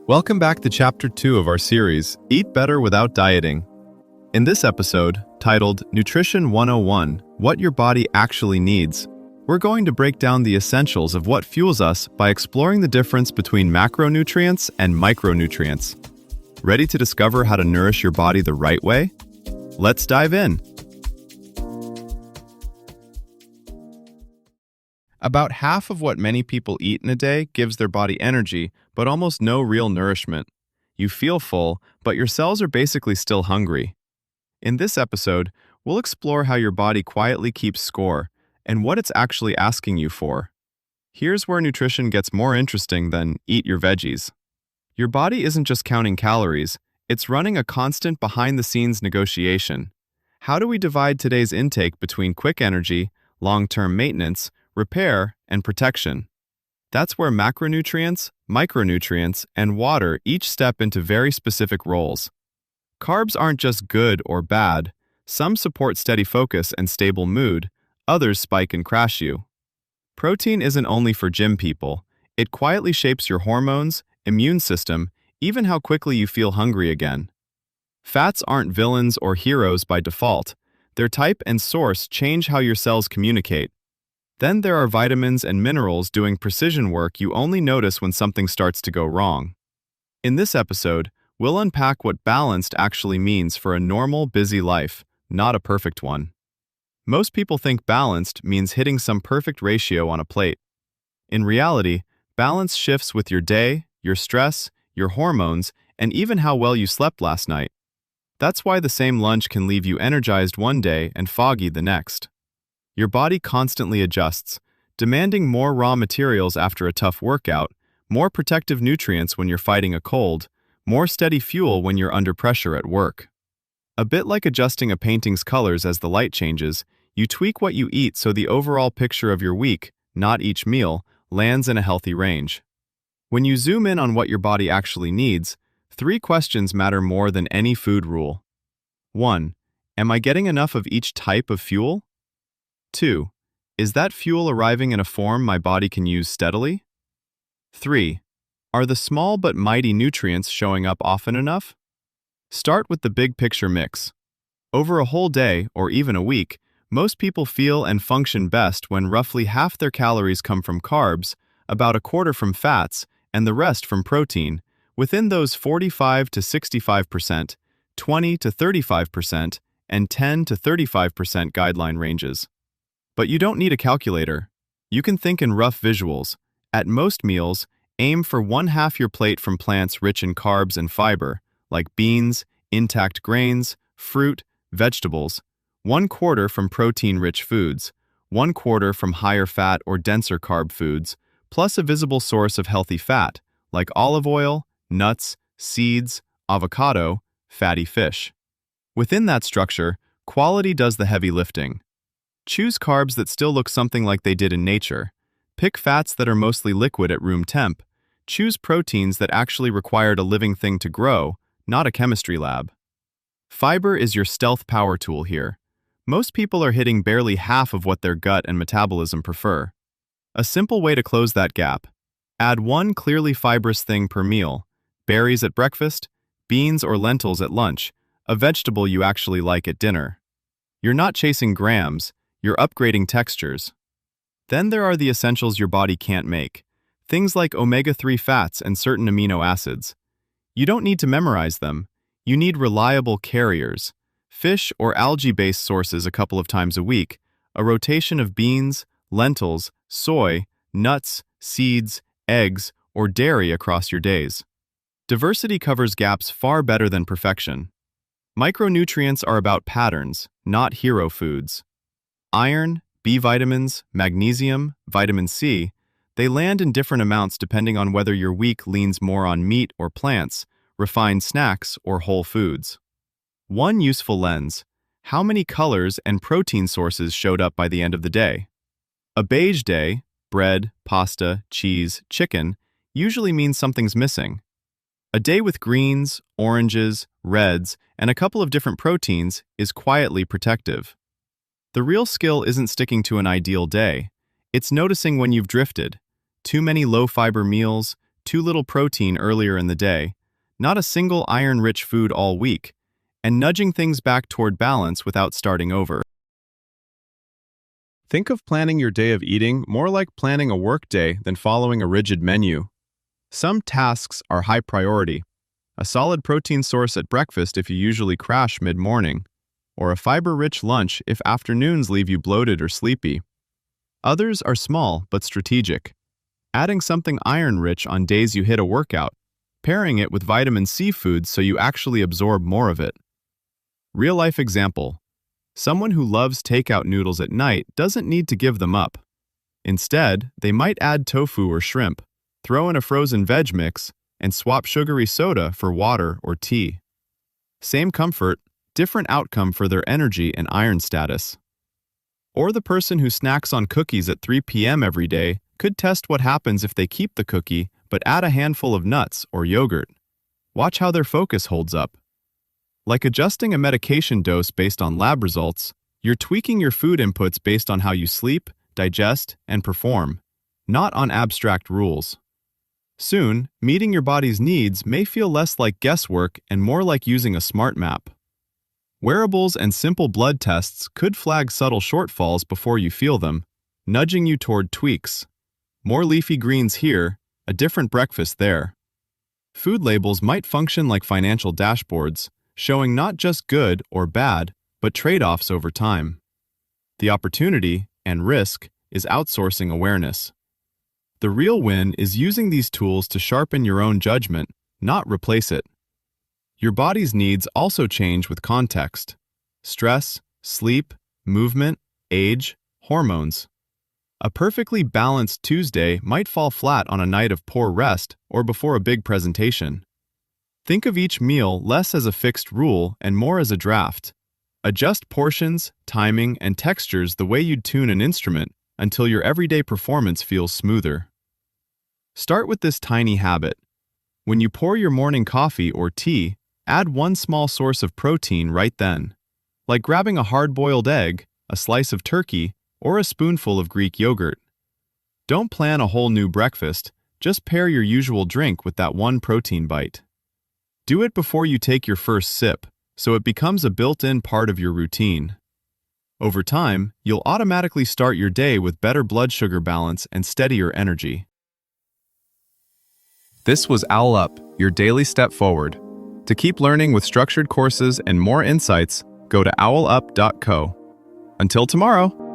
Welcome back to Chapter 2 of our series, Eat Better Without Dieting. In this episode, titled Nutrition 101, What Your Body Actually Needs, we're going to break down the essentials of what fuels us by exploring the difference between macronutrients and micronutrients. Ready to discover how to nourish your body the right way? Let's dive in. About half of what many people eat in a day gives their body energy, but almost no real nourishment. You feel full, but your cells are basically still hungry. In this episode, we'll explore how your body quietly keeps score and what it's actually asking you for. Here's where nutrition gets more interesting than eat your veggies. Your body isn't just counting calories, it's running a constant behind-the-scenes negotiation. How do we divide today's intake between quick energy, long-term maintenance, repair, and protection? That's where macronutrients, micronutrients, and water each step into very specific roles. Carbs aren't just good or bad. Some support steady focus and stable mood, others spike and crash you. Protein isn't only for gym people. It quietly shapes your hormones, immune system, even how quickly you feel hungry again. Fats aren't villains or heroes by default. Their type and source change how your cells communicate. Then there are vitamins and minerals doing precision work you only notice when something starts to go wrong. In this episode, we'll unpack what balanced actually means for a normal, busy life, not a perfect one. Most people think balanced means hitting some perfect ratio on a plate. In reality, balance shifts with your day, your stress, your hormones, and even how well you slept last night. That's why the same lunch can leave you energized one day and foggy the next. Your body constantly adjusts, demanding more raw materials after a tough workout, more protective nutrients when you're fighting a cold, more steady fuel when you're under pressure at work. A bit like adjusting a painting's colors as the light changes, you tweak what you eat so the overall picture of your week, not each meal, lands in a healthy range. When you zoom in on what your body actually needs, 3 questions matter more than any food rule. 1. Am I getting enough of each type of fuel? 2. Is that fuel arriving in a form my body can use steadily? 3. Are the small but mighty nutrients showing up often enough? Start with the big picture mix. Over a whole day, or even a week, most people feel and function best when roughly half their calories come from carbs, about a quarter from fats, and the rest from protein, within those 45 to 65%, 20 to 35%, and 10 to 35% guideline ranges. But you don't need a calculator. You can think in rough visuals. At most meals, aim for 1/2 your plate from plants rich in carbs and fiber, like beans, intact grains, fruit, vegetables, 1/4 from protein-rich foods, 1/4 from higher fat or denser carb foods, plus a visible source of healthy fat, like olive oil, nuts, seeds, avocado, fatty fish. Within that structure, quality does the heavy lifting. Choose carbs that still look something like they did in nature. Pick fats that are mostly liquid at room temp. Choose proteins that actually required a living thing to grow, not a chemistry lab. Fiber is your stealth power tool here. Most people are hitting barely half of what their gut and metabolism prefer. A simple way to close that gap: add 1 clearly fibrous thing per meal: berries at breakfast, beans or lentils at lunch, a vegetable you actually like at dinner. You're not chasing grams, you're upgrading textures. Then there are the essentials your body can't make, things like omega-3 fats and certain amino acids. You don't need to memorize them. You need reliable carriers, fish or algae-based sources a couple of times a week, a rotation of beans, lentils, soy, nuts, seeds, eggs, or dairy across your days. Diversity covers gaps far better than perfection. Micronutrients are about patterns, not hero foods. Iron, B vitamins, magnesium, vitamin C, they land in different amounts depending on whether your week leans more on meat or plants, refined snacks or whole foods. One useful lens: how many colors and protein sources showed up by the end of the day? A beige day, bread, pasta, cheese, chicken, usually means something's missing. A day with greens, oranges, reds, and a couple of different proteins is quietly protective. The real skill isn't sticking to an ideal day. It's noticing when you've drifted. Too many low-fiber meals, too little protein earlier in the day, not a single iron-rich food all week, and nudging things back toward balance without starting over. Think of planning your day of eating more like planning a work day than following a rigid menu. Some tasks are high priority. A solid protein source at breakfast if you usually crash mid-morning, or a fiber-rich lunch if afternoons leave you bloated or sleepy. Others are small but strategic. Adding something iron-rich on days you hit a workout, pairing it with vitamin C foods so you actually absorb more of it. Real-life example. Someone who loves takeout noodles at night doesn't need to give them up. Instead, they might add tofu or shrimp, throw in a frozen veg mix, and swap sugary soda for water or tea. Same comfort, different outcome for their energy and iron status. Or the person who snacks on cookies at 3 p.m. every day could test what happens if they keep the cookie but add a handful of nuts or yogurt. Watch how their focus holds up. Like adjusting a medication dose based on lab results, you're tweaking your food inputs based on how you sleep, digest, and perform, not on abstract rules. Soon, meeting your body's needs may feel less like guesswork and more like using a smart map. Wearables and simple blood tests could flag subtle shortfalls before you feel them, nudging you toward tweaks. More leafy greens here, a different breakfast there. Food labels might function like financial dashboards, showing not just good or bad, but trade-offs over time. The opportunity and risk is outsourcing awareness. The real win is using these tools to sharpen your own judgment, not replace it. Your body's needs also change with context. Stress, sleep, movement, age, hormones. A perfectly balanced Tuesday might fall flat on a night of poor rest or before a big presentation. Think of each meal less as a fixed rule and more as a draft. Adjust portions, timing, and textures the way you'd tune an instrument until your everyday performance feels smoother. Start with this tiny habit. When you pour your morning coffee or tea, add one small source of protein right then, like grabbing a hard-boiled egg, a slice of turkey, or a spoonful of Greek yogurt. Don't plan a whole new breakfast, just pair your usual drink with that one protein bite. Do it before you take your first sip, so it becomes a built-in part of your routine. Over time, you'll automatically start your day with better blood sugar balance and steadier energy. This was Owl Up, your daily step forward. To keep learning with structured courses and more insights, go to owlup.co. Until tomorrow!